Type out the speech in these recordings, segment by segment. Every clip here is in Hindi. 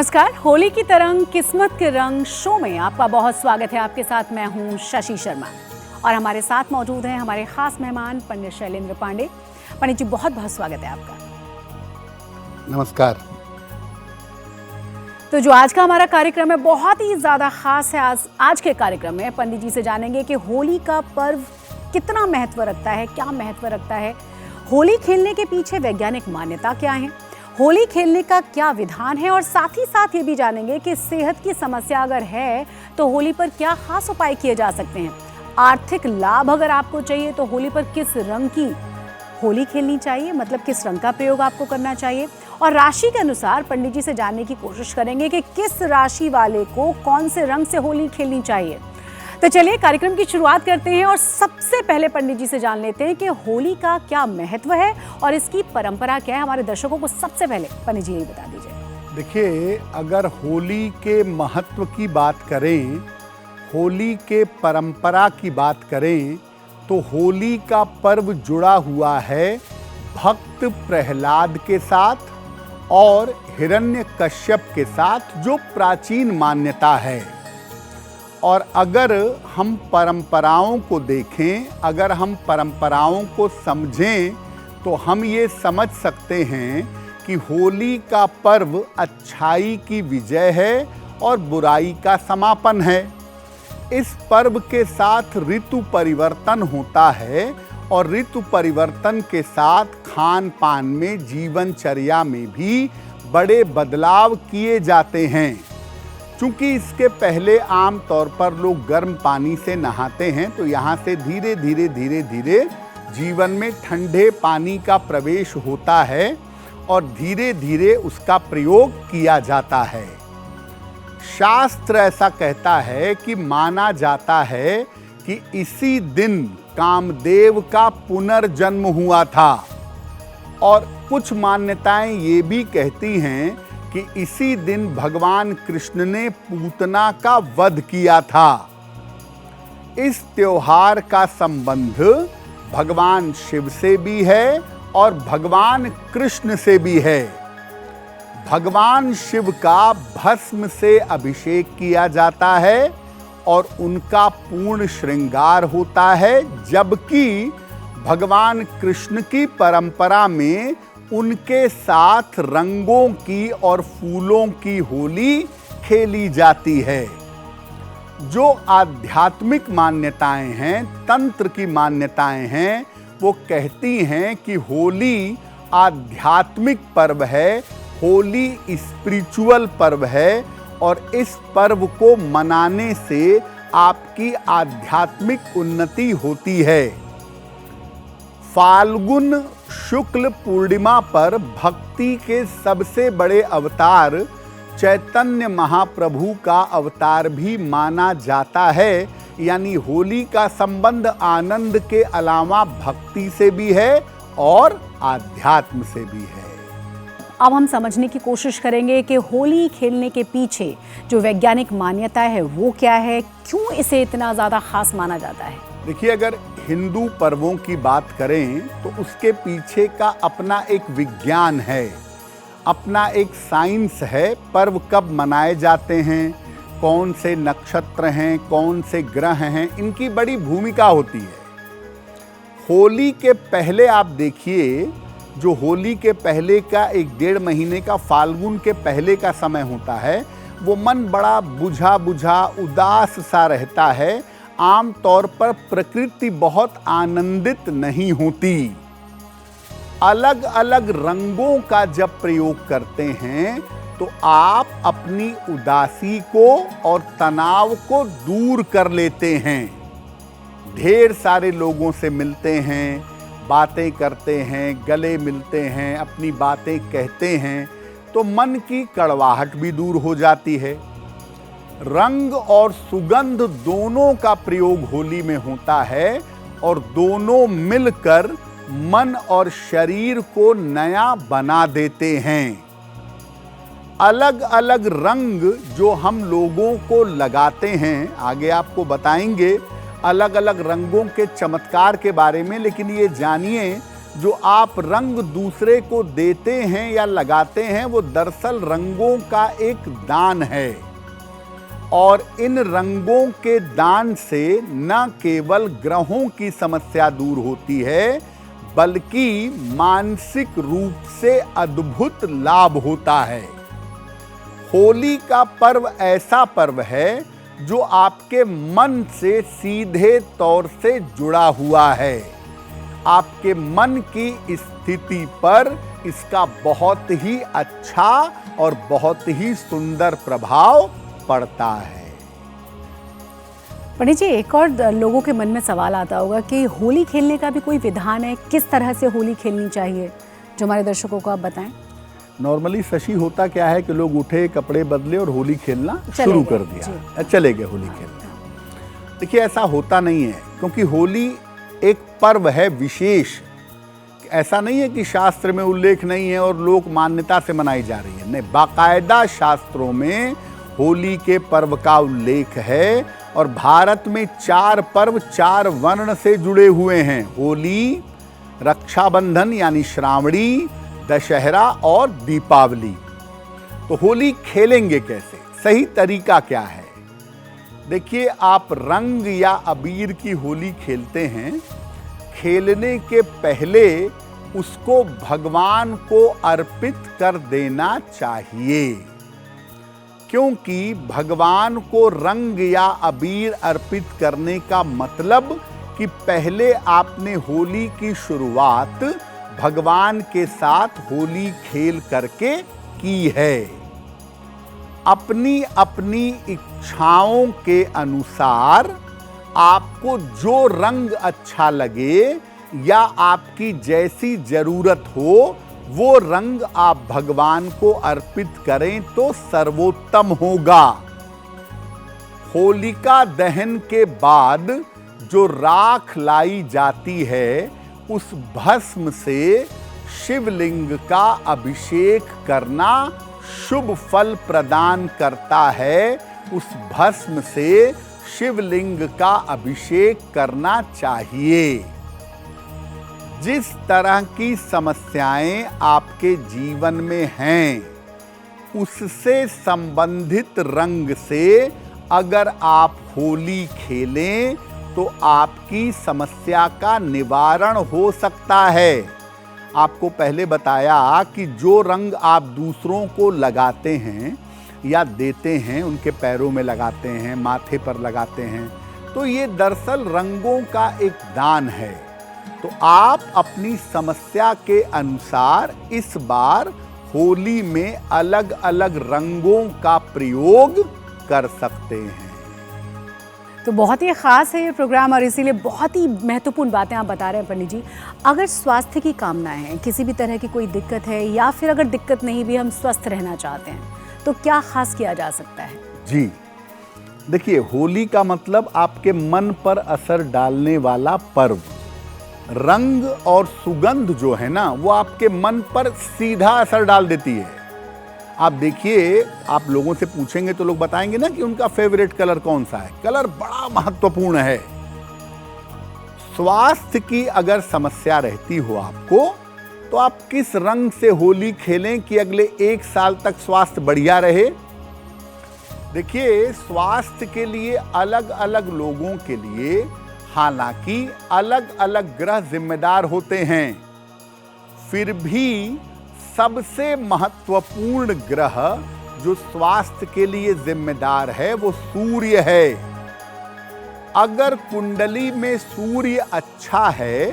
नमस्कार। होली की तरंग किस्मत के रंग शो में आपका बहुत स्वागत है। आपके साथ मैं हूं शशि शर्मा और हमारे साथ मौजूद हैं हमारे खास मेहमान पंडित शैलेंद्र पांडे। पंडित जी, बहुत बहुत स्वागत है आपका। नमस्कार। तो जो आज का हमारा कार्यक्रम है बहुत ही ज़्यादा खास है। आज के कार्यक्रम में पंडित जी से जानेंगे कि होली का पर्व कितना महत्व रखता है, क्या महत्व रखता है, होली खेलने के पीछे वैज्ञानिक मान्यता क्या है, होली खेलने का क्या विधान है, और साथ ही साथ ये भी जानेंगे कि सेहत की समस्या अगर है तो होली पर क्या खास उपाय किए जा सकते हैं। आर्थिक लाभ अगर आपको चाहिए तो होली पर किस रंग की होली खेलनी चाहिए, मतलब किस रंग का प्रयोग आपको करना चाहिए, और राशि के अनुसार पंडित जी से जानने की कोशिश करेंगे कि किस राशि वाले को कौन से रंग से होली खेलनी चाहिए। तो चलिए कार्यक्रम की शुरुआत करते हैं और सबसे पहले पंडित जी से जान लेते हैं कि होली का क्या महत्व है और इसकी परंपरा क्या है। हमारे दर्शकों को सबसे पहले पंडित जी ये बता दीजिए। देखिए, अगर होली के महत्व की बात करें, होली के परंपरा की बात करें, तो होली का पर्व जुड़ा हुआ है भक्त प्रहलाद के साथ और हिरण्यकश्यप के साथ, जो प्राचीन मान्यता है। और अगर हम परंपराओं को देखें, अगर हम परंपराओं को समझें, तो हम ये समझ सकते हैं कि होली का पर्व अच्छाई की विजय है और बुराई का समापन है। इस पर्व के साथ ऋतु परिवर्तन होता है और ऋतु परिवर्तन के साथ खान पान में, जीवनचर्या में भी बड़े बदलाव किए जाते हैं। चूँकि इसके पहले आम तौर पर लोग गर्म पानी से नहाते हैं, तो यहाँ से धीरे धीरे जीवन में ठंडे पानी का प्रवेश होता है और धीरे धीरे उसका प्रयोग किया जाता है। शास्त्र ऐसा कहता है कि माना जाता है कि इसी दिन कामदेव का पुनर्जन्म हुआ था, और कुछ मान्यताएं ये भी कहती हैं कि इसी दिन भगवान कृष्ण ने पूतना का वध किया था। इस त्योहार का संबंध भगवान शिव से भी है और भगवान कृष्ण से भी है। भगवान शिव का भस्म से अभिषेक किया जाता है और उनका पूर्ण श्रृंगार होता है, जबकि भगवान कृष्ण की परंपरा में उनके साथ रंगों की और फूलों की होली खेली जाती है। जो आध्यात्मिक मान्यताएं हैं, तंत्र की मान्यताएं हैं, वो कहती हैं कि होली आध्यात्मिक पर्व है, होली स्पिरिचुअल पर्व है, और इस पर्व को मनाने से आपकी आध्यात्मिक उन्नति होती है। फाल्गुन शुक्ल पूर्णिमा पर भक्ति के सबसे बड़े अवतार चैतन्य महाप्रभु का अवतार भी माना जाता है। यानी होली का संबंध आनंद के अलावा भक्ति से भी है और आध्यात्म से भी है। अब हम समझने की कोशिश करेंगे कि होली खेलने के पीछे जो वैज्ञानिक मान्यता है वो क्या है, क्यों इसे इतना ज़्यादा खास माना जाता है। देखिए, अगर हिंदू पर्वों की बात करें तो उसके पीछे का अपना एक विज्ञान है, अपना एक साइंस है। पर्व कब मनाए जाते हैं, कौन से नक्षत्र हैं, कौन से ग्रह हैं, इनकी बड़ी भूमिका होती है। होली के पहले आप देखिए, जो होली के पहले का 1-1.5 महीने का फाल्गुन के पहले का समय होता है, वो मन बड़ा बुझा बुझा उदास सा रहता है। आम तौर पर प्रकृति बहुत आनंदित नहीं होती। अलग अलग रंगों का जब प्रयोग करते हैं तो आप अपनी उदासी को और तनाव को दूर कर लेते हैं। ढेर सारे लोगों से मिलते हैं, बातें करते हैं, गले मिलते हैं, अपनी बातें कहते हैं, तो मन की कड़वाहट भी दूर हो जाती है। रंग और सुगंध दोनों का प्रयोग होली में होता है और दोनों मिलकर मन और शरीर को नया बना देते हैं। अलग अलग रंग जो हम लोगों को लगाते हैं, आगे आपको बताएंगे अलग अलग रंगों के चमत्कार के बारे में, लेकिन ये जानिए जो आप रंग दूसरे को देते हैं या लगाते हैं वो दरअसल रंगों का एक दान है। और इन रंगों के दान से न केवल ग्रहों की समस्या दूर होती है बल्कि मानसिक रूप से अद्भुत लाभ होता है। होली का पर्व ऐसा पर्व है जो आपके मन से सीधे तौर से जुड़ा हुआ है। आपके मन की स्थिति पर इसका बहुत ही अच्छा और बहुत ही सुंदर प्रभाव पड़ता है। पंडित जी, एक और लोगों के मन में सवाल आता होगा कि होली खेलने का भी कोई विधान है, किस तरह से होली खेलनी चाहिए, जो हमारे दर्शकों को आप बताएं। नॉर्मली शशि होता क्या है कि लोग उठे, कपड़े बदले और होली खेलना शुरू कर दिया, चले गए होली खेलने। देखिए, ऐसा होता नहीं है, क्योंकि होली एक पर्व है विशेष। ऐसा नहीं है कि शास्त्र में उल्लेख नहीं है और लोक मान्यता से मनाई जा रही है। नहीं, बाकायदा शास्त्रों में होली के पर्व का उल्लेख है। और भारत में 4 पर्व 4 वर्ण से जुड़े हुए हैं: होली, रक्षाबंधन यानी श्रावणी, दशहरा और दीपावली। तो होली खेलेंगे कैसे, सही तरीका क्या है? देखिए, आप रंग या अबीर की होली खेलते हैं, खेलने के पहले उसको भगवान को अर्पित कर देना चाहिए, क्योंकि भगवान को रंग या अबीर अर्पित करने का मतलब कि पहले आपने होली की शुरुआत भगवान के साथ होली खेल करके की है। अपनी अपनी इच्छाओं के अनुसार आपको जो रंग अच्छा लगे या आपकी जैसी जरूरत हो वो रंग आप भगवान को अर्पित करें तो सर्वोत्तम होगा। होलिका दहन के बाद जो राख लाई जाती है उस भस्म से शिवलिंग का अभिषेक करना शुभ फल प्रदान करता है। उस भस्म से शिवलिंग का अभिषेक करना चाहिए। जिस तरह की समस्याएं आपके जीवन में हैं, उससे संबंधित रंग से अगर आप होली खेलें तो आपकी समस्या का निवारण हो सकता है। आपको पहले बताया कि जो रंग आप दूसरों को लगाते हैं या देते हैं, उनके पैरों में लगाते हैं, माथे पर लगाते हैं, तो ये दरअसल रंगों का एक दान है। तो आप अपनी समस्या के अनुसार इस बार होली में अलग अलग रंगों का प्रयोग कर सकते हैं। तो बहुत ही ख़ास है ये प्रोग्राम और इसीलिए बहुत ही महत्वपूर्ण बातें आप बता रहे हैं पंडित जी। अगर स्वास्थ्य की कामना है, किसी भी तरह की कोई दिक्कत है या फिर अगर दिक्कत नहीं भी हम स्वस्थ रहना चाहते हैं, तो क्या खास किया जा सकता है? जी देखिए, होली का मतलब आपके मन पर असर डालने वाला पर्व। रंग और सुगंध जो है ना, वो आपके मन पर सीधा असर डाल देती है। आप देखिए, आप लोगों से पूछेंगे तो लोग बताएंगे ना कि उनका फेवरेट कलर कौन सा है। कलर बड़ा महत्वपूर्ण है। स्वास्थ्य की अगर समस्या रहती हो आपको, तो आप किस रंग से होली खेलें कि अगले 1 साल तक स्वास्थ्य बढ़िया रहे। देखिए, स्वास्थ्य के लिए अलग अलग लोगों के लिए हालांकि अलग अलग ग्रह जिम्मेदार होते हैं, फिर भी सबसे महत्वपूर्ण ग्रह जो स्वास्थ्य के लिए जिम्मेदार है वो सूर्य है। अगर कुंडली में सूर्य अच्छा है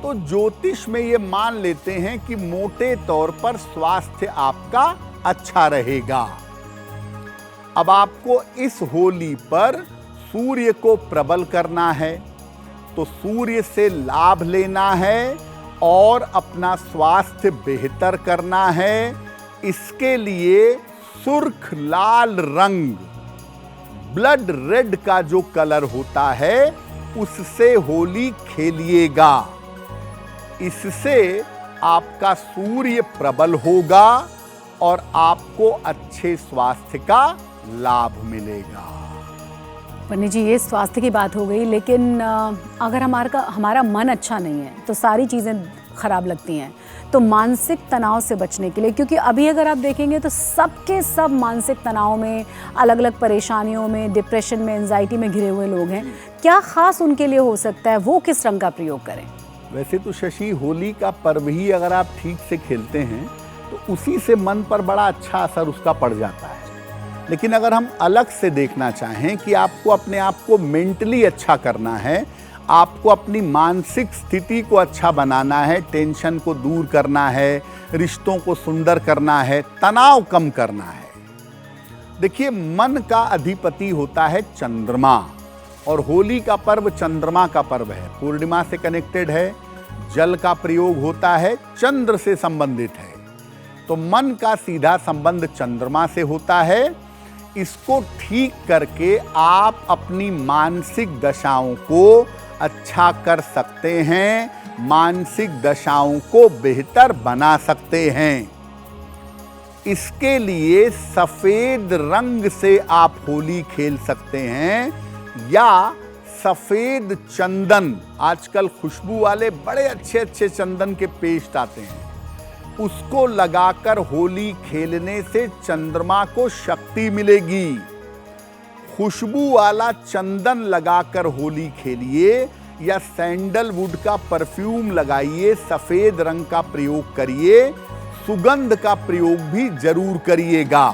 तो ज्योतिष में ये मान लेते हैं कि मोटे तौर पर स्वास्थ्य आपका अच्छा रहेगा। अब आपको इस होली पर सूर्य को प्रबल करना है, तो सूर्य से लाभ लेना है और अपना स्वास्थ्य बेहतर करना है। इसके लिए सुर्ख लाल रंग, ब्लड रेड का जो कलर होता है, उससे होली खेलिएगा। इससे आपका सूर्य प्रबल होगा और आपको अच्छे स्वास्थ्य का लाभ मिलेगा। पंडित जी, ये स्वास्थ्य की बात हो गई, लेकिन अगर हमारा मन अच्छा नहीं है तो सारी चीज़ें खराब लगती हैं। तो मानसिक तनाव से बचने के लिए, क्योंकि अभी अगर आप देखेंगे तो सबके सब मानसिक तनाव में, अलग अलग परेशानियों में, डिप्रेशन में, एंजाइटी में घिरे हुए लोग हैं, क्या खास उनके लिए हो सकता है? वो किस रंग का प्रयोग करें? वैसे तो शशि, होली का पर्व ही अगर आप ठीक से खेलते हैं तो उसी से मन पर बड़ा अच्छा असर उसका पड़ जाता है। लेकिन अगर हम अलग से देखना चाहें कि आपको अपने आप को मेंटली अच्छा करना है, आपको अपनी मानसिक स्थिति को अच्छा बनाना है, टेंशन को दूर करना है, रिश्तों को सुंदर करना है, तनाव कम करना है। देखिए, मन का अधिपति होता है चंद्रमा, और होली का पर्व चंद्रमा का पर्व है, पूर्णिमा से कनेक्टेड है, जल का प्रयोग होता है, चंद्र से संबंधित है। तो मन का सीधा संबंध चंद्रमा से होता है। इसको ठीक करके आप अपनी मानसिक दशाओं को अच्छा कर सकते हैं, मानसिक दशाओं को बेहतर बना सकते हैं। इसके लिए सफेद रंग से आप होली खेल सकते हैं, या सफेद चंदन, आजकल खुशबू वाले बड़े अच्छे अच्छे चंदन के पेस्ट आते हैं, उसको लगाकर होली खेलने से चंद्रमा को शक्ति मिलेगी। खुशबू वाला चंदन लगाकर होली खेलिए, या सैंडलवुड का परफ्यूम लगाइए, सफेद रंग का प्रयोग करिए, सुगंध का प्रयोग भी जरूर करिएगा।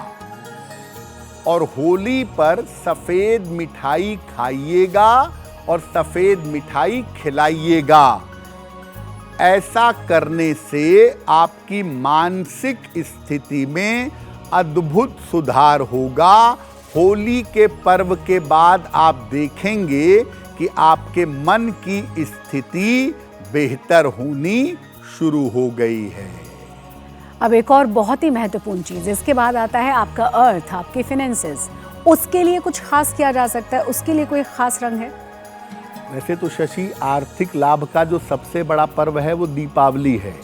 और होली पर सफेद मिठाई खाइएगा और सफेद मिठाई खिलाइएगा। ऐसा करने से आपकी मानसिक स्थिति में अद्भुत सुधार होगा। होली के पर्व के बाद आप देखेंगे कि आपके मन की स्थिति बेहतर होनी शुरू हो गई है। अब एक और बहुत ही महत्वपूर्ण चीज़, इसके बाद आता है आपका अर्थ, आपके फिनेंसेस। उसके लिए कुछ खास किया जा सकता है? उसके लिए कोई खास रंग है? वैसे तो शशि, आर्थिक लाभ का जो सबसे बड़ा पर्व है वो दीपावली है,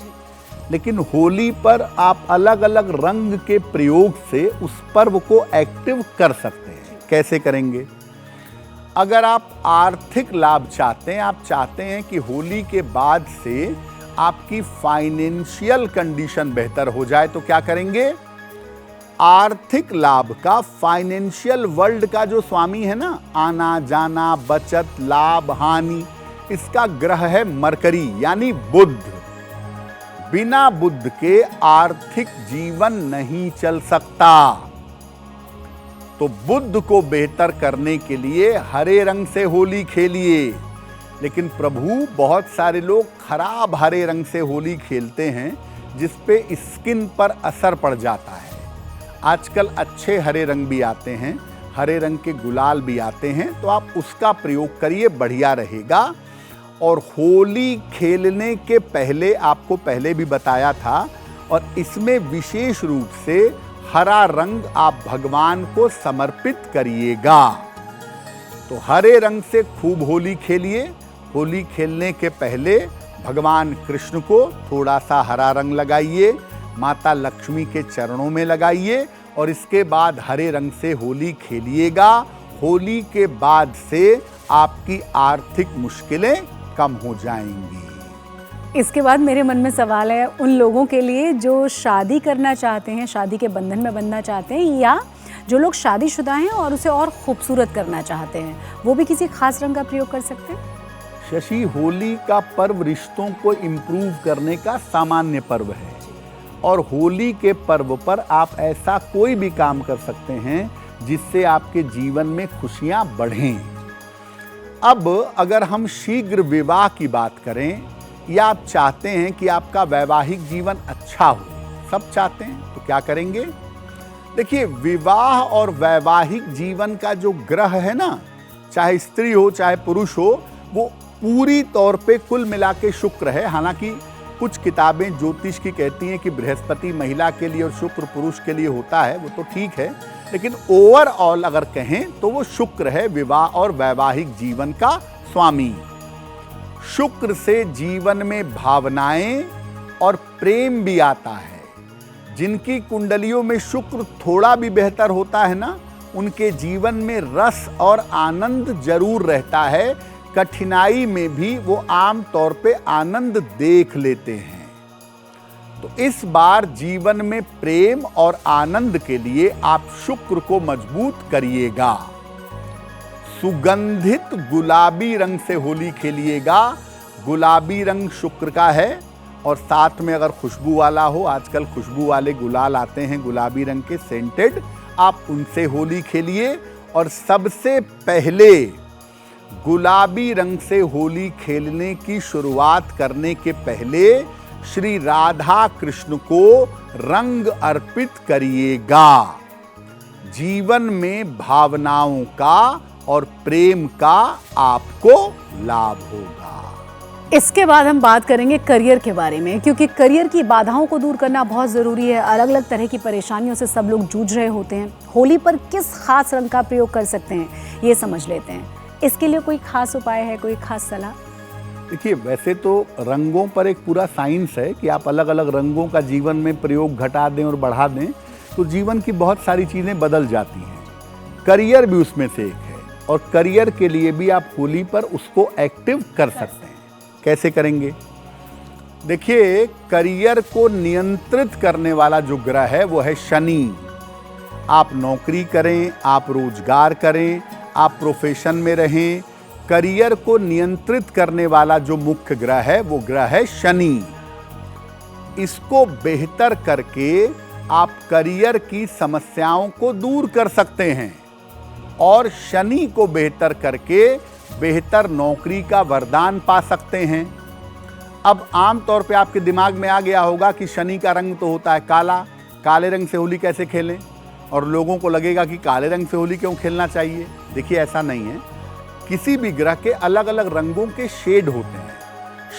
लेकिन होली पर आप अलग अलग रंग के प्रयोग से उस पर्व को एक्टिव कर सकते हैं। कैसे करेंगे? अगर आप आर्थिक लाभ चाहते हैं, आप चाहते हैं कि होली के बाद से आपकी फाइनेंशियल कंडीशन बेहतर हो जाए, तो क्या करेंगे? आर्थिक लाभ का, फाइनेंशियल वर्ल्ड का जो स्वामी है ना, आना जाना, बचत, लाभ, हानि, इसका ग्रह है मरकरी यानी बुध। बिना बुध के आर्थिक जीवन नहीं चल सकता। तो बुध को बेहतर करने के लिए हरे रंग से होली खेलिए। लेकिन प्रभु, बहुत सारे लोग खराब हरे रंग से होली खेलते हैं, जिसपे स्किन पर असर पड़ जाता है। आजकल अच्छे हरे रंग भी आते हैं, हरे रंग के गुलाल भी आते हैं, तो आप उसका प्रयोग करिए, बढ़िया रहेगा। और होली खेलने के पहले, आपको पहले भी बताया था, और इसमें विशेष रूप से हरा रंग आप भगवान को समर्पित करिएगा। तो हरे रंग से खूब होली खेलिए। होली खेलने के पहले भगवान कृष्ण को थोड़ा सा हरा रंग लगाइए, माता लक्ष्मी के चरणों में लगाइए, और इसके बाद हरे रंग से होली खेलिएगा। होली के बाद से आपकी आर्थिक मुश्किलें कम हो जाएंगी। इसके बाद मेरे मन में सवाल है उन लोगों के लिए जो शादी करना चाहते हैं, शादी के बंधन में बंधना चाहते हैं, या जो लोग शादीशुदा हैं और उसे और खूबसूरत करना चाहते हैं, वो भी किसी खास रंग का प्रयोग कर सकते हैं? शशि, होली का पर्व रिश्तों को इम्प्रूव करने का सामान्य पर्व है, और होली के पर्व पर आप ऐसा कोई भी काम कर सकते हैं जिससे आपके जीवन में खुशियां बढ़ें। अब अगर हम शीघ्र विवाह की बात करें, या आप चाहते हैं कि आपका वैवाहिक जीवन अच्छा हो, सब चाहते हैं, तो क्या करेंगे? देखिए, विवाह और वैवाहिक जीवन का जो ग्रह है ना, चाहे स्त्री हो चाहे पुरुष हो, वो पूरी तौर पे कुल मिला के शुक्र है। हालांकि कुछ किताबें ज्योतिष की कहती हैं कि बृहस्पति महिला के लिए और शुक्र पुरुष के लिए होता है, वो तो ठीक है, लेकिन ओवरऑल अगर कहें तो वो शुक्र है विवाह और वैवाहिक जीवन का स्वामी। शुक्र से जीवन में भावनाएं और प्रेम भी आता है। जिनकी कुंडलियों में शुक्र थोड़ा भी बेहतर होता है ना, उनके जीवन में रस और आनंद जरूर रहता है, कठिनाई में भी वो आम तौर पे आनंद देख लेते हैं। तो इस बार जीवन में प्रेम और आनंद के लिए आप शुक्र को मजबूत करिएगा। सुगंधित गुलाबी रंग से होली खेलिएगा। गुलाबी रंग शुक्र का है और साथ में अगर खुशबू वाला हो, आजकल खुशबू वाले गुलाल आते हैं गुलाबी रंग के सेंटेड, आप उनसे होली खेलिए। और सबसे पहले गुलाबी रंग से होली खेलने की शुरुआत करने के पहले श्री राधा कृष्ण को रंग अर्पित करिएगा। जीवन में भावनाओं का और प्रेम का आपको लाभ होगा। इसके बाद हम बात करेंगे करियर के बारे में, क्योंकि करियर की बाधाओं को दूर करना बहुत ज़रूरी है। अलग अलग तरह की परेशानियों से सब लोग जूझ रहे होते हैं। होली पर किस खास रंग का प्रयोग कर सकते हैं, ये समझ लेते हैं। इसके लिए कोई खास उपाय है, कोई खास सलाह? देखिए, वैसे तो रंगों पर एक पूरा साइंस है कि आप अलग अलग रंगों का जीवन में प्रयोग घटा दें और बढ़ा दें तो जीवन की बहुत सारी चीज़ें बदल जाती हैं। करियर भी उसमें से एक है और करियर के लिए भी आप होली पर उसको एक्टिव कर सकते हैं। कैसे करेंगे? देखिए, करियर को नियंत्रित करने वाला जो ग्रह है वो है शनि। आप नौकरी करें, आप रोजगार करें, आप प्रोफेशन में रहें, करियर को नियंत्रित करने वाला जो मुख्य ग्रह है वो ग्रह है शनि। इसको बेहतर करके आप करियर की समस्याओं को दूर कर सकते हैं और शनि को बेहतर करके बेहतर नौकरी का वरदान पा सकते हैं। अब आम तौर पे आपके दिमाग में आ गया होगा कि शनि का रंग तो होता है काला, काले रंग से होली कैसे खेलें? और लोगों को लगेगा कि काले रंग से होली क्यों खेलना चाहिए। देखिए, ऐसा नहीं है। किसी भी ग्रह के अलग अलग रंगों के शेड होते हैं।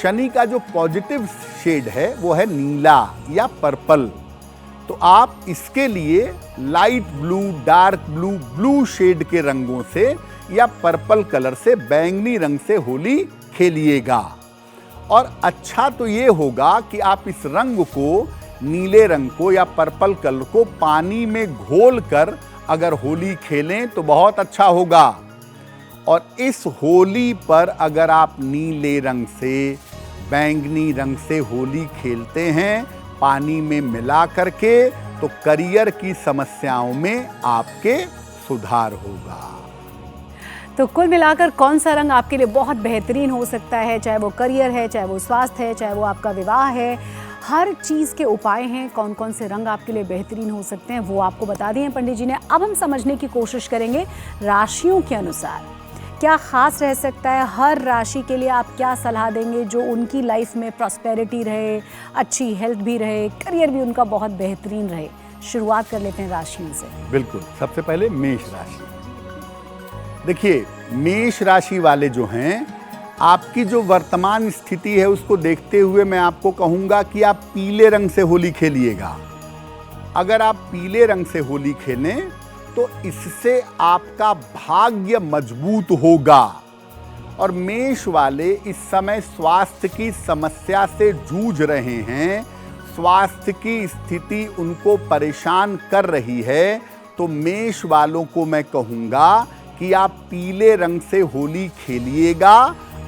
शनि का जो पॉजिटिव शेड है वो है नीला या पर्पल। तो आप इसके लिए light blue, dark blue, blue shade के रंगों से या पर्पल कलर से, बैंगनी रंग से होली खेलिएगा। और अच्छा तो ये होगा कि आप इस रंग को, नीले रंग को या पर्पल कलर को पानी में घोलकर अगर होली खेलें तो बहुत अच्छा होगा। और इस होली पर अगर आप नीले रंग से, बैंगनी रंग से होली खेलते हैं पानी में मिला करके, तो करियर की समस्याओं में आपके सुधार होगा। तो कुल मिलाकर कौन सा रंग आपके लिए बहुत बेहतरीन हो सकता है? चाहे वो करियर है, चाहे वो स्वास्थ्य है, चाहे वो आपका विवाह है, हर चीज़ के उपाय हैं। कौन कौन से रंग आपके लिए बेहतरीन हो सकते हैं वो आपको बता दिए हैं पंडित जी ने। अब हम समझने की कोशिश करेंगे राशियों के अनुसार क्या खास रह सकता है। हर राशि के लिए आप क्या सलाह देंगे जो उनकी लाइफ में प्रॉस्पेरिटी रहे, अच्छी हेल्थ भी रहे, करियर भी उनका बहुत बेहतरीन रहे? शुरुआत कर लेते हैं राशियों से। बिल्कुल। सबसे पहले मेष राशि। देखिए, मेष राशि वाले जो हैं, आपकी जो वर्तमान स्थिति है उसको देखते हुए मैं आपको कहूंगा कि आप पीले रंग से होली खेलिएगा। अगर आप पीले रंग से होली खेलें तो इससे आपका भाग्य मजबूत होगा। और मेष वाले इस समय स्वास्थ्य की समस्या से जूझ रहे हैं, स्वास्थ्य की स्थिति उनको परेशान कर रही है, तो मेष वालों को मैं कहूंगा कि आप पीले रंग से होली खेलिएगा।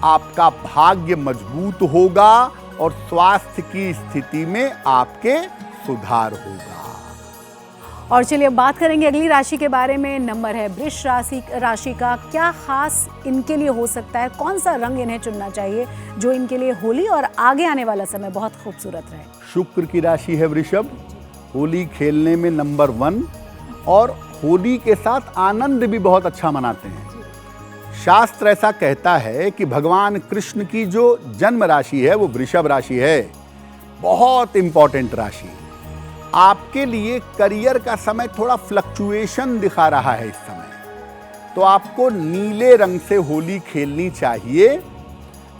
आपका भाग्य मजबूत होगा और स्वास्थ्य की स्थिति में आपके सुधार होगा। और चलिए बात करेंगे अगली राशि के बारे में। नंबर है वृष राशि का। क्या खास इनके लिए हो सकता है? कौन सा रंग इन्हें चुनना चाहिए जो इनके लिए होली और आगे आने वाला समय बहुत खूबसूरत रहे? शुक्र की राशि है वृषभ। होली खेलने में नंबर 1 और होली के साथ आनंद भी बहुत अच्छा मनाते हैं। शास्त्र ऐसा कहता है कि भगवान कृष्ण की जो जन्म राशि है वो वृषभ राशि है। बहुत इंपॉर्टेंट राशि। आपके लिए करियर का समय थोड़ा फ्लक्चुएशन दिखा रहा है इस समय, तो आपको नीले रंग से होली खेलनी चाहिए।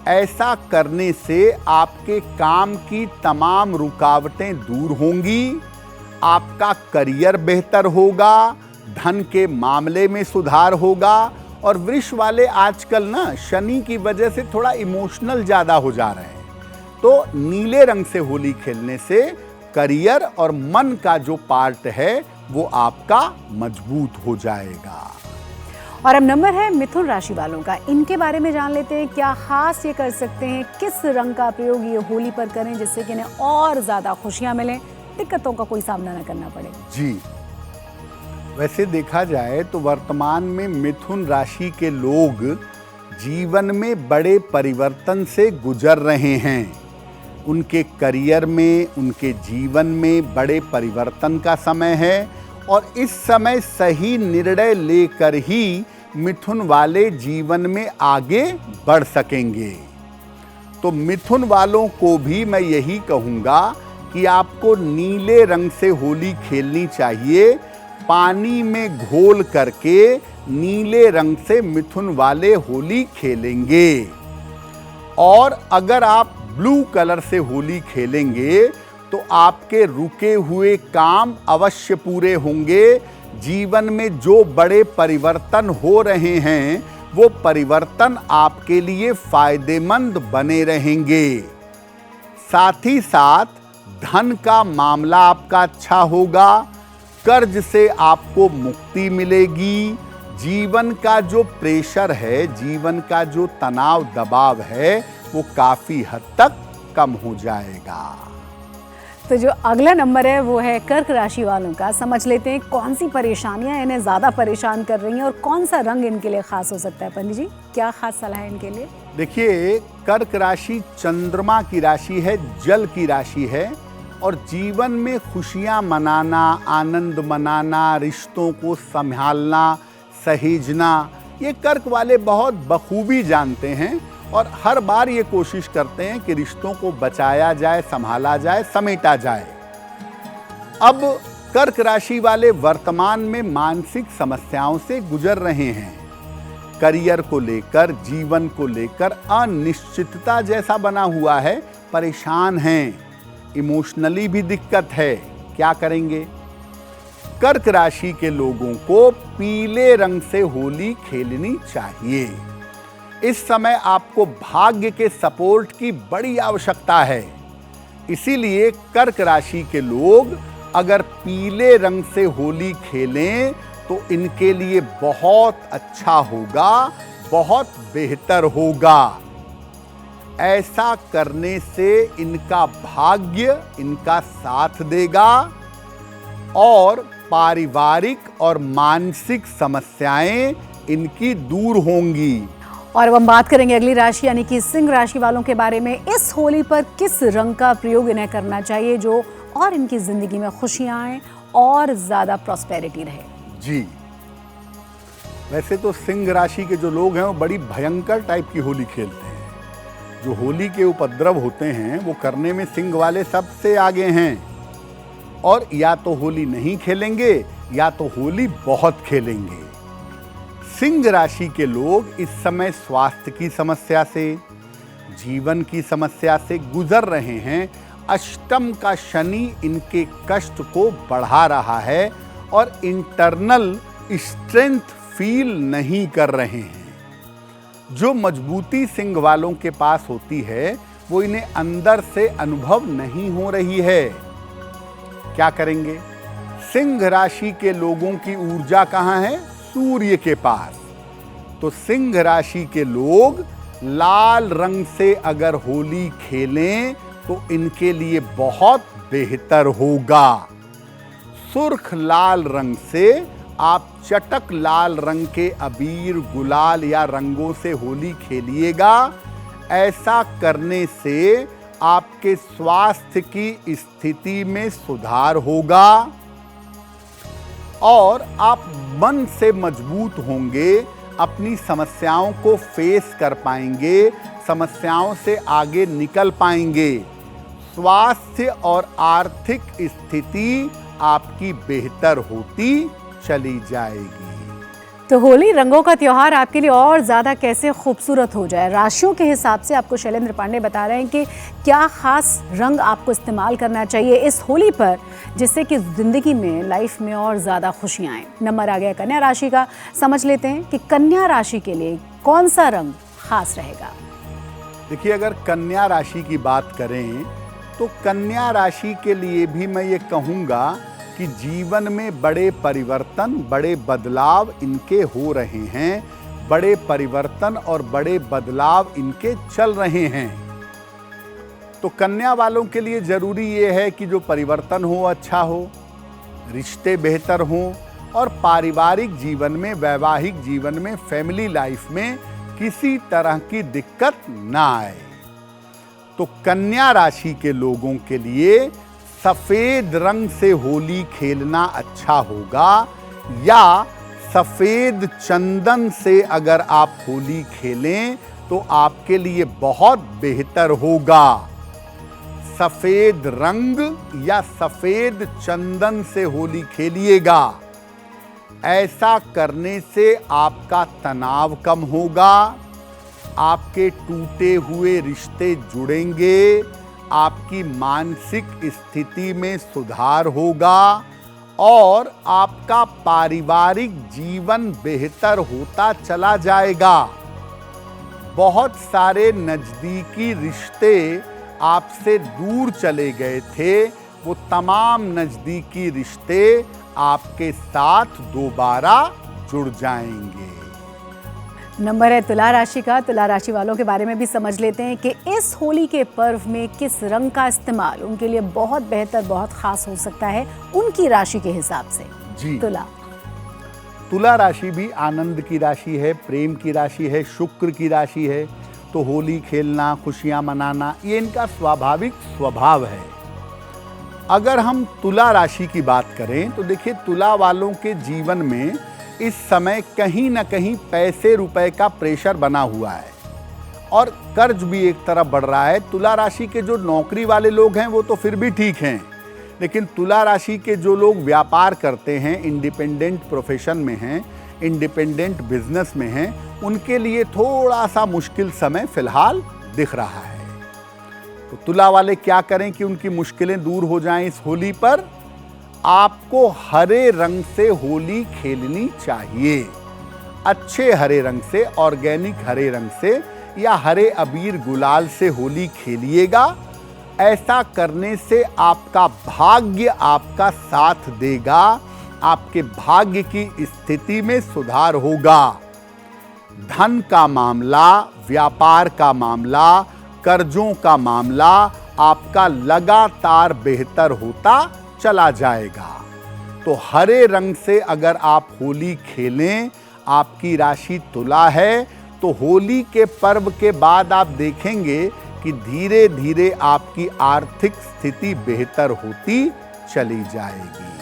ऐसा करने से आपके काम की तमाम रुकावटें दूर होंगी, आपका करियर बेहतर होगा, धन के मामले में सुधार होगा। और वृष वाले आजकल ना शनि की वजह से थोड़ा इमोशनल ज़्यादा हो जा रहे हैं, तो नीले रंग से होली खेलने से करियर और मन का जो पार्ट है वो आपका मजबूत हो जाएगा। और अब नंबर है मिथुन राशि वालों का। इनके बारे में जान लेते हैं, क्या खास ये कर सकते हैं, किस रंग का प्रयोग ये होली पर करें जिससे कि इन्हें और ज़्यादा खुशियाँ मिलें, दिक्कतों का कोई सामना न करना पड़े। जी, वैसे देखा जाए तो वर्तमान में मिथुन राशि के लोग जीवन में बड़े परिवर्तन से गुजर रहे हैं। उनके करियर में, उनके जीवन में बड़े परिवर्तन का समय है और इस समय सही निर्णय लेकर ही मिथुन वाले जीवन में आगे बढ़ सकेंगे। तो मिथुन वालों को भी मैं यही कहूँगा कि आपको नीले रंग से होली खेलनी चाहिए। पानी में घोल करके नीले रंग से मिथुन वाले होली खेलेंगे। और अगर आप ब्लू कलर से होली खेलेंगे तो आपके रुके हुए काम अवश्य पूरे होंगे। जीवन में जो बड़े परिवर्तन हो रहे हैं वो परिवर्तन आपके लिए फायदेमंद बने रहेंगे। साथ ही साथ धन का मामला आपका अच्छा होगा, कर्ज से आपको मुक्ति मिलेगी। जीवन का जो प्रेशर है, जीवन का जो तनाव दबाव है वो काफ़ी हद तक कम हो जाएगा। तो जो अगला नंबर है वो है कर्क राशि वालों का। समझ लेते हैं कौन सी परेशानियां इन्हें ज़्यादा परेशान कर रही हैं और कौन सा रंग इनके लिए खास हो सकता है। पंडित जी, क्या खास सलाह है इनके लिए? देखिए, कर्क राशि चंद्रमा की राशि है, जल की राशि है और जीवन में खुशियां मनाना, आनंद मनाना, रिश्तों को संभालना, सहेजना, ये कर्क वाले बहुत बखूबी जानते हैं और हर बार ये कोशिश करते हैं कि रिश्तों को बचाया जाए, संभाला जाए, समेटा जाए। अब कर्क राशि वाले वर्तमान में मानसिक समस्याओं से गुजर रहे हैं। करियर को लेकर, जीवन को लेकर अनिश्चितता जैसा बना हुआ है, परेशान हैं, इमोशनली भी दिक्कत है। क्या करेंगे? कर्क राशि के लोगों को पीले रंग से होली खेलनी चाहिए। इस समय आपको भाग्य के सपोर्ट की बड़ी आवश्यकता है। इसीलिए कर्क राशि के लोग अगर पीले रंग से होली खेलें तो इनके लिए बहुत अच्छा होगा, बहुत बेहतर होगा। ऐसा करने से इनका भाग्य इनका साथ देगा और पारिवारिक और मानसिक समस्याएं इनकी दूर होंगी। और अब हम बात करेंगे अगली राशि यानी कि सिंह राशि वालों के बारे में। इस होली पर किस रंग का प्रयोग इन्हें करना चाहिए जो और इनकी जिंदगी में खुशियां आए और ज्यादा प्रॉस्पेरिटी रहे? जी, वैसे तो सिंह राशि के जो लोग हैं वो बड़ी भयंकर टाइप की होली खेलते हैं। जो होली के उपद्रव होते हैं वो करने में सिंह वाले सबसे आगे हैं और या तो होली नहीं खेलेंगे या तो होली बहुत खेलेंगे। सिंह राशि के लोग इस समय स्वास्थ्य की समस्या से, जीवन की समस्या से गुजर रहे हैं। अष्टम का शनि इनके कष्ट को बढ़ा रहा है और इंटरनल स्ट्रेंथ फील नहीं कर रहे हैं। जो मजबूती सिंह वालों के पास होती है वो इन्हें अंदर से अनुभव नहीं हो रही है। क्या करेंगे? सिंह राशि के लोगों की ऊर्जा कहाँ है? सूर्य के पास। तो सिंह राशि के लोग लाल रंग से अगर होली खेलें तो इनके लिए बहुत बेहतर होगा। सुर्ख लाल रंग से आप चटक लाल रंग के अबीर, गुलाल या रंगों से होली खेलिएगा। ऐसा करने से आपके स्वास्थ्य की स्थिति में सुधार होगा और आप मन से मजबूत होंगे, अपनी समस्याओं को फेस कर पाएंगे, समस्याओं से आगे निकल पाएंगे। स्वास्थ्य और आर्थिक स्थिति आपकी बेहतर होती चली जाएगी। तो होली रंगों का त्योहार आपके लिए और ज़्यादा कैसे खूबसूरत हो जाए, राशियों के हिसाब से आपको शैलेंद्र पांडे बता रहे हैं कि क्या खास रंग आपको इस्तेमाल करना चाहिए इस होली पर जिससे कि ज़िंदगी में, लाइफ में और ज़्यादा खुशियाँ आएँ। नंबर आ गया कन्या राशि का। समझ लेते हैं कि कन्या राशि के लिए कौन सा रंग खास रहेगा। देखिए, अगर कन्या राशि की बात करें तो कन्या राशि के लिए भी मैं ये कहूँगा कि जीवन में बड़े परिवर्तन, बड़े बदलाव इनके हो रहे हैं, बड़े परिवर्तन और बड़े बदलाव इनके चल रहे हैं। तो कन्या वालों के लिए जरूरी ये है कि जो परिवर्तन हो अच्छा हो, रिश्ते बेहतर हों और पारिवारिक जीवन में, वैवाहिक जीवन में, फैमिली लाइफ में किसी तरह की दिक्कत ना आए। तो कन्या राशि के लोगों के लिए सफेद रंग से होली खेलना अच्छा होगा, या सफेद चंदन से अगर आप होली खेलें तो आपके लिए बहुत बेहतर होगा। सफेद रंग या सफेद चंदन से होली खेलिएगा। ऐसा करने से आपका तनाव कम होगा, आपके टूटे हुए रिश्ते जुड़ेंगे, आपकी मानसिक स्थिति में सुधार होगा और आपका पारिवारिक जीवन बेहतर होता चला जाएगा। बहुत सारे नज़दीकी रिश्ते आपसे दूर चले गए थे, वो तमाम नज़दीकी रिश्ते आपके साथ दोबारा जुड़ जाएंगे। नंबर है तुला राशि का। तुला राशि वालों के बारे में भी समझ लेते हैं कि इस होली के पर्व में किस रंग का इस्तेमाल उनके लिए बहुत बेहतर, बहुत खास हो सकता है उनकी राशि के हिसाब से। जी, तुला राशि भी आनंद की राशि है, प्रेम की राशि है, शुक्र की राशि है। तो होली खेलना, खुशियां मनाना, ये इनका स्वाभाविक स्वभाव है। अगर हम तुला राशि की बात करें तो देखिए, तुला वालों के जीवन में इस समय कहीं ना कहीं पैसे रुपए का प्रेशर बना हुआ है और कर्ज भी एक तरफ बढ़ रहा है। तुला राशि के जो नौकरी वाले लोग हैं वो तो फिर भी ठीक हैं, लेकिन तुला राशि के जो लोग व्यापार करते हैं, इंडिपेंडेंट प्रोफेशन में हैं, इंडिपेंडेंट बिजनेस में हैं, उनके लिए थोड़ा सा मुश्किल समय फिलहाल दिख रहा है। तो तुला वाले क्या करें कि उनकी मुश्किलें दूर हो जाएं इस होली पर? आपको हरे रंग से होली खेलनी चाहिए। अच्छे हरे रंग से, ऑर्गेनिक हरे रंग से या हरे अबीर गुलाल से होली खेलिएगा। ऐसा करने से आपका भाग्य आपका साथ देगा, आपके भाग्य की स्थिति में सुधार होगा। धन का मामला, व्यापार का मामला, कर्जों का मामला आपका लगातार बेहतर होता चला जाएगा। तो हरे रंग से अगर आप होली खेलें, आपकी राशि तुला है, तो होली के पर्व के बाद आप देखेंगे कि धीरे धीरे आपकी आर्थिक स्थिति बेहतर होती चली जाएगी।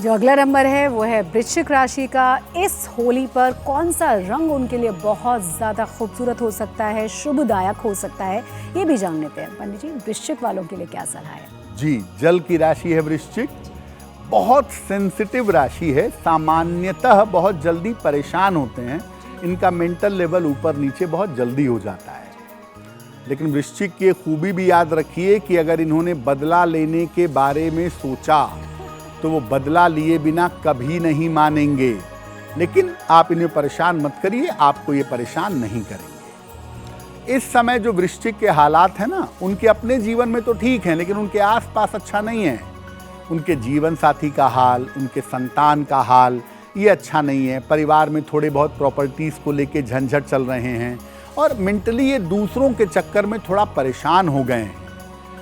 जो अगला नंबर है वो है वृश्चिक राशि का। इस होली पर कौन सा रंग उनके लिए बहुत ज़्यादा खूबसूरत हो सकता है, शुभदायक हो सकता है, ये भी जान लेते हैं। पंडित जी, वृश्चिक वालों के लिए क्या सलाह है? जी, जल की राशि है वृश्चिक। बहुत सेंसिटिव राशि है, सामान्यतः बहुत जल्दी परेशान होते हैं, इनका मेंटल लेवल ऊपर नीचे बहुत जल्दी हो जाता है। लेकिन वृश्चिक की खूबी भी याद रखिए कि अगर इन्होंने बदला लेने के बारे में सोचा तो वो बदला लिए बिना कभी नहीं मानेंगे। लेकिन आप इन्हें परेशान मत करिए, आपको ये परेशान नहीं करेंगे। इस समय जो वृश्चिक के हालात हैं ना, उनके अपने जीवन में तो ठीक हैं, लेकिन उनके आसपास अच्छा नहीं है। उनके जीवन साथी का हाल, उनके संतान का हाल ये अच्छा नहीं है। परिवार में थोड़े बहुत प्रॉपर्टीज़ को लेके झंझट चल रहे हैं और मेंटली ये दूसरों के चक्कर में थोड़ा परेशान हो गए हैं।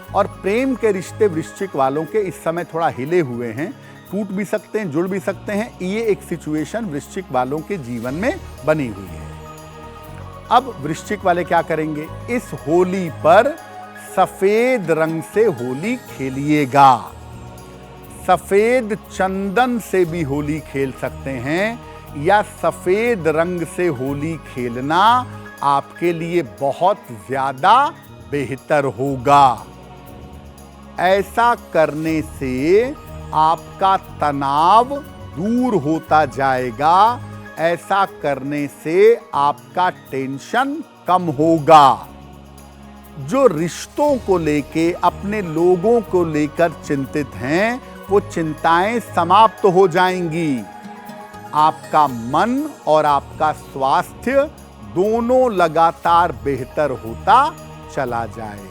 और प्रेम के रिश्ते वृश्चिक वालों के इस समय थोड़ा हिले हुए हैं, टूट भी सकते हैं, जुड़ भी सकते हैं। ये एक सिचुएशन वृश्चिक वालों के जीवन में बनी हुई है। अब वृश्चिक वाले क्या करेंगे? इस होली पर सफेद रंग से होली खेलिएगा। सफेद चंदन से भी होली खेल सकते हैं, या सफेद रंग से होली खेलना आपके लिए बहुत ज्यादा बेहतर होगा। ऐसा करने से आपका तनाव दूर होता जाएगा। ऐसा करने से आपका टेंशन कम होगा। जो रिश्तों को लेके, अपने लोगों को लेकर चिंतित हैं, वो चिंताएं समाप्त हो जाएंगी। आपका मन और आपका स्वास्थ्य दोनों लगातार बेहतर होता चला जाएगा।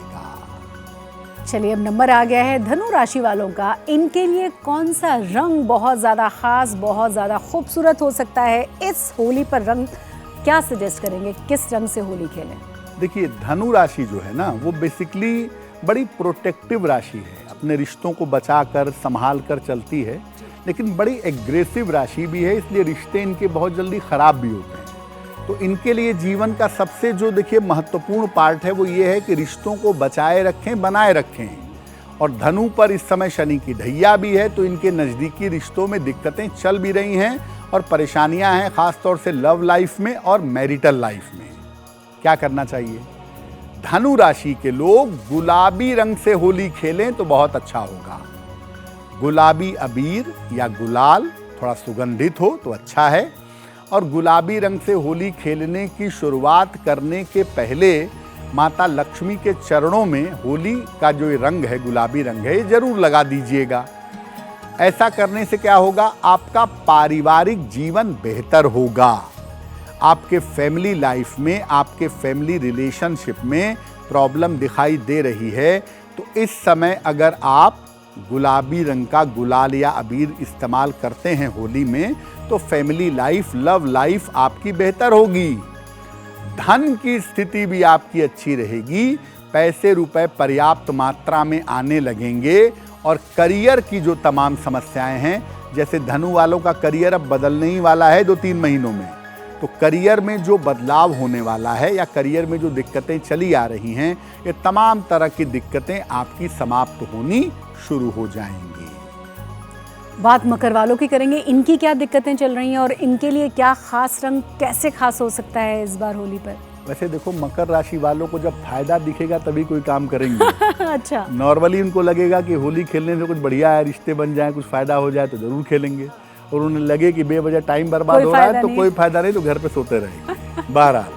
चलिए अब नंबर आ गया है धनु राशि वालों का। इनके लिए कौन सा रंग बहुत ज़्यादा खास, बहुत ज़्यादा खूबसूरत हो सकता है? इस होली पर रंग क्या सजेस्ट करेंगे, किस रंग से होली खेलें? देखिए, धनु राशि जो है ना, वो बेसिकली बड़ी प्रोटेक्टिव राशि है, अपने रिश्तों को बचा कर संभाल कर चलती है, लेकिन बड़ी एग्रेसिव राशि भी है, इसलिए रिश्ते इनके बहुत जल्दी खराब भी होते हैं। तो इनके लिए जीवन का सबसे जो देखिए महत्वपूर्ण पार्ट है वो ये है कि रिश्तों को बचाए रखें, बनाए रखें। और धनु पर इस समय शनि की ढैया भी है, तो इनके नज़दीकी रिश्तों में दिक्कतें चल भी रही हैं और परेशानियां हैं, ख़ासतौर से लव लाइफ में और मैरिटल लाइफ में। क्या करना चाहिए? धनु राशि के लोग गुलाबी रंग से होली खेलें तो बहुत अच्छा होगा। गुलाबी अबीर या गुलाल थोड़ा सुगंधित हो तो अच्छा है। और गुलाबी रंग से होली खेलने की शुरुआत करने के पहले माता लक्ष्मी के चरणों में होली का जो ये रंग है, गुलाबी रंग है, ये जरूर लगा दीजिएगा। ऐसा करने से क्या होगा? आपका पारिवारिक जीवन बेहतर होगा। आपके फैमिली लाइफ में, आपके फैमिली रिलेशनशिप में प्रॉब्लम दिखाई दे रही है, तो इस समय अगर आप गुलाबी रंग का गुलाल या अबीर इस्तेमाल करते हैं होली में, तो फैमिली लाइफ, लव लाइफ आपकी बेहतर होगी। धन की स्थिति भी आपकी अच्छी रहेगी, पैसे रुपए पर्याप्त मात्रा में आने लगेंगे। और करियर की जो तमाम समस्याएं हैं, जैसे धनु वालों का करियर अब बदलने ही वाला है 2-3 महीनों में, तो करियर में जो बदलाव होने वाला है या करियर में जो दिक्कतें चली आ रही हैं, ये तमाम तरह की दिक्कतें आपकी समाप्त होनी शुरू हो जाएंगी। बात मकर वालों की करेंगे, इनकी क्या दिक्कतें चल रही हैं और इनके लिए क्या खास रंग कैसे खास हो सकता है इस बार होली पर? वैसे देखो, मकर राशि वालों को जब फायदा दिखेगा तभी कोई काम करेंगे। अच्छा। नॉर्मली उनको लगेगा कि होली खेलने से कुछ बढ़िया है, रिश्ते बन जाए, कुछ फायदा हो जाए तो जरूर खेलेंगे। और उन्हें लगे कि बेवजह टाइम बर्बाद हो रहा है तो कोई फायदा नहीं, तो घर पे सोते रहेंगे। बहरहाल,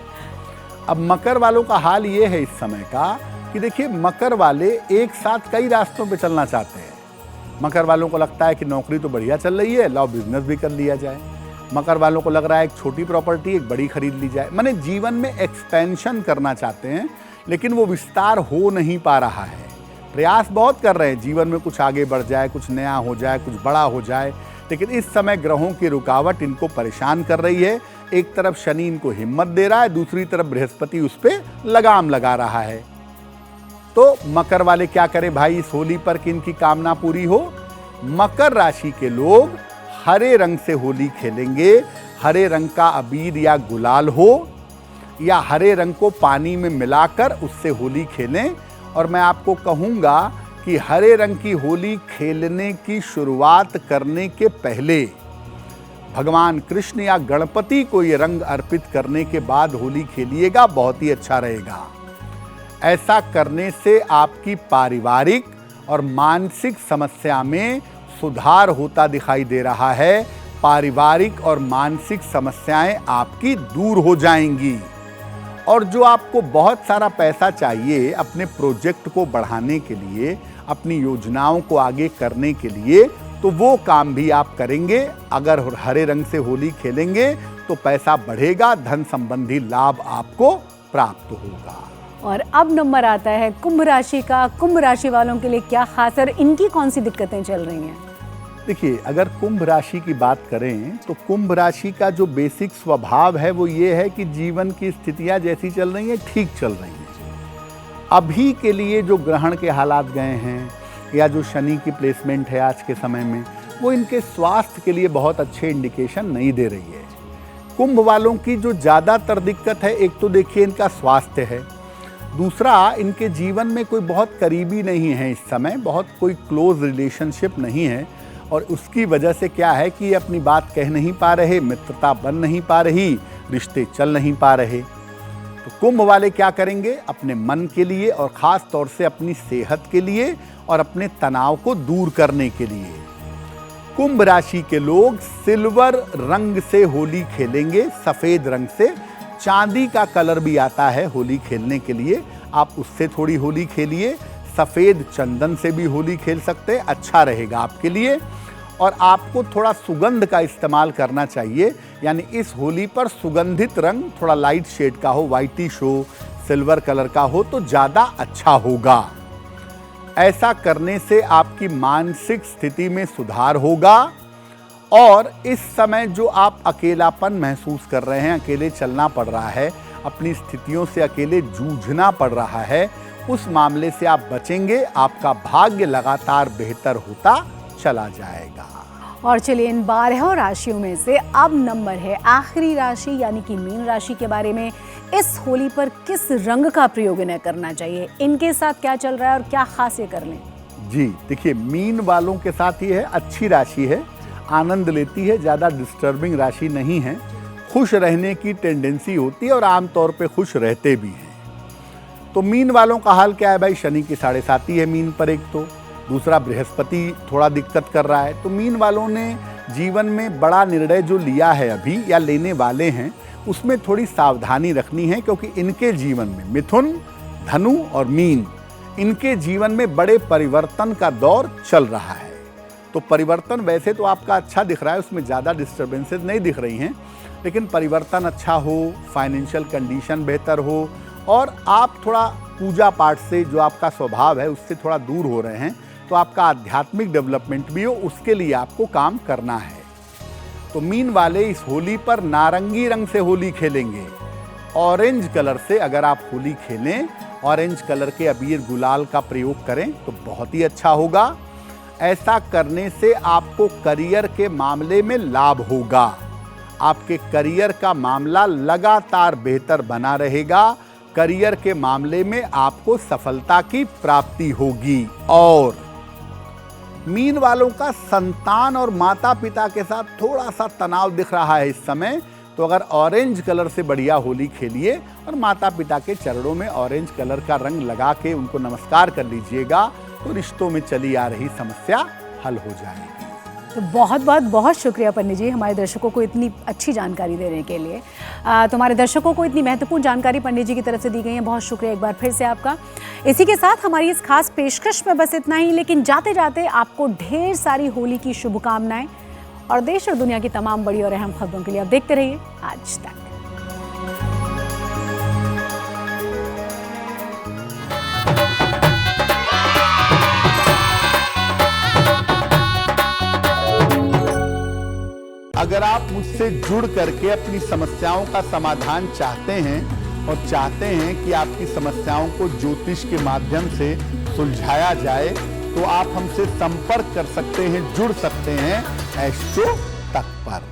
अब मकर वालों का हाल ये है इस समय का कि देखिए, मकर वाले एक साथ कई रास्तों पे चलना चाहते हैं। मकर वालों को लगता है कि नौकरी तो बढ़िया चल रही है, लाओ बिजनेस भी कर लिया जाए। मकर वालों को लग रहा है एक छोटी प्रॉपर्टी एक बड़ी खरीद ली जाए। माने जीवन में एक्सपेंशन करना चाहते हैं, लेकिन वो विस्तार हो नहीं पा रहा है। प्रयास बहुत कर रहे हैं, जीवन में कुछ आगे बढ़ जाए, कुछ नया हो जाए, कुछ बड़ा हो जाए, लेकिन इस समय ग्रहों की रुकावट इनको परेशान कर रही है। एक तरफ शनि इनको हिम्मत दे रहा है, दूसरी तरफ बृहस्पति उस पर लगाम लगा रहा है। तो मकर वाले क्या करें भाई इस होली पर कि इनकी कामना पूरी हो? मकर राशि के लोग हरे रंग से होली खेलेंगे। हरे रंग का अबीर या गुलाल हो, या हरे रंग को पानी में मिलाकर उससे होली खेलें। और मैं आपको कहूँगा कि हरे रंग की होली खेलने की शुरुआत करने के पहले भगवान कृष्ण या गणपति को ये रंग अर्पित करने के बाद होली खेलिएगा, बहुत ही अच्छा रहेगा। ऐसा करने से आपकी पारिवारिक और मानसिक समस्या में सुधार होता दिखाई दे रहा है। पारिवारिक और मानसिक समस्याएं आपकी दूर हो जाएंगी। और जो आपको बहुत सारा पैसा चाहिए अपने प्रोजेक्ट को बढ़ाने के लिए, अपनी योजनाओं को आगे करने के लिए, तो वो काम भी आप करेंगे। अगर हरे रंग से होली खेलेंगे तो पैसा बढ़ेगा, धन संबंधी लाभ आपको प्राप्त होगा। और अब नंबर आता है कुंभ राशि का। कुंभ राशि वालों के लिए क्या खास और इनकी कौन सी दिक्कतें चल रही हैं? देखिए, अगर कुंभ राशि की बात करें तो कुंभ राशि का जो बेसिक स्वभाव है वो ये है कि जीवन की स्थितियां जैसी चल रही हैं ठीक चल रही हैं। अभी के लिए जो ग्रहण के हालात गए हैं या जो शनि की प्लेसमेंट है आज के समय में, वो इनके स्वास्थ्य के लिए बहुत अच्छे इंडिकेशन नहीं दे रही है। कुंभ वालों की जो ज़्यादातर दिक्कत है, एक तो देखिए इनका स्वास्थ्य है, दूसरा इनके जीवन में कोई बहुत करीबी नहीं है इस समय, बहुत कोई क्लोज रिलेशनशिप नहीं है। और उसकी वजह से क्या है कि ये अपनी बात कह नहीं पा रहे, मित्रता बन नहीं पा रही, रिश्ते चल नहीं पा रहे। तो कुंभ वाले क्या करेंगे? अपने मन के लिए और ख़ास तौर से अपनी सेहत के लिए और अपने तनाव को दूर करने के लिए कुंभ राशि के लोग सिल्वर रंग से होली खेलेंगे, सफ़ेद रंग से। चांदी का कलर भी आता है होली खेलने के लिए, आप उससे थोड़ी होली खेलिए। सफ़ेद चंदन से भी होली खेल सकते हैं, अच्छा रहेगा आपके लिए। और आपको थोड़ा सुगंध का इस्तेमाल करना चाहिए, यानी इस होली पर सुगंधित रंग थोड़ा लाइट शेड का हो, वाइटिश हो, सिल्वर कलर का हो तो ज़्यादा अच्छा होगा। ऐसा करने से आपकी मानसिक स्थिति में सुधार होगा और इस समय जो आप अकेलापन महसूस कर रहे हैं, अकेले चलना पड़ रहा है, अपनी स्थितियों से अकेले जूझना पड़ रहा है, उस मामले से आप बचेंगे। आपका भाग्य लगातार बेहतर होता चला जाएगा। और चलिए इन 12 राशियों में से अब नंबर है आखिरी राशि यानी कि मीन राशि के बारे में। इस होली पर किस रंग का प्रयोग इन्हें करना चाहिए, इनके साथ क्या चल रहा है और क्या खास ये कर लें? जी देखिए, मीन वालों के साथ ये है, अच्छी राशि है, आनंद लेती है, ज़्यादा डिस्टर्बिंग राशि नहीं है, खुश रहने की टेंडेंसी होती है और आमतौर पे खुश रहते भी हैं। तो मीन वालों का हाल क्या है भाई? शनि की 7.5 है मीन पर, एक तो दूसरा बृहस्पति थोड़ा दिक्कत कर रहा है। तो मीन वालों ने जीवन में बड़ा निर्णय जो लिया है अभी या लेने वाले हैं, उसमें थोड़ी सावधानी रखनी है, क्योंकि इनके जीवन में मिथुन, धनु और मीन, इनके जीवन में बड़े परिवर्तन का दौर चल रहा है। तो परिवर्तन वैसे तो आपका अच्छा दिख रहा है, उसमें ज़्यादा डिस्टर्बेंसेस नहीं दिख रही हैं, लेकिन परिवर्तन अच्छा हो, फाइनेंशियल कंडीशन बेहतर हो और आप थोड़ा पूजा पाठ से, जो आपका स्वभाव है उससे थोड़ा दूर हो रहे हैं, तो आपका आध्यात्मिक डेवलपमेंट भी हो, उसके लिए आपको काम करना है। तो मीन वाले इस होली पर नारंगी रंग से होली खेलेंगे। ऑरेंज कलर से अगर आप होली खेलें, ऑरेंज कलर के अबीर गुलाल का प्रयोग करें तो बहुत ही अच्छा होगा। ऐसा करने से आपको करियर के मामले में लाभ होगा। आपके करियर का मामला लगातार बेहतर बना रहेगा। करियर के मामले में आपको सफलता की प्राप्ति होगी। और मीन वालों का संतान और माता पिता के साथ थोड़ा सा तनाव दिख रहा है इस समय। तो अगर ऑरेंज कलर से बढ़िया होली खेलिए और माता पिता के चरणों में ऑरेंज कलर का रंग लगा के उनको नमस्कार कर लीजिएगा, तो रिश्तों में चली आ रही समस्या हल हो जाएगी। तो बहुत शुक्रिया पंडित जी, हमारे दर्शकों को इतनी अच्छी जानकारी देने के लिए। तो हमारे दर्शकों को इतनी महत्वपूर्ण जानकारी पंडित जी की तरफ से दी गई है, बहुत शुक्रिया एक बार फिर से आपका। इसी के साथ हमारी इस खास पेशकश में बस इतना ही, लेकिन जाते जाते आपको ढेर सारी होली की शुभकामनाएं और देश और दुनिया की तमाम बड़ी और अहम खबरों के लिए आप देखते रहिए आज तक। अगर आप मुझसे जुड़ करके अपनी समस्याओं का समाधान चाहते हैं और चाहते हैं कि आपकी समस्याओं को ज्योतिष के माध्यम से सुलझाया जाए, तो आप हमसे संपर्क कर सकते हैं, जुड़ सकते हैं एस्ट्रो तक पर।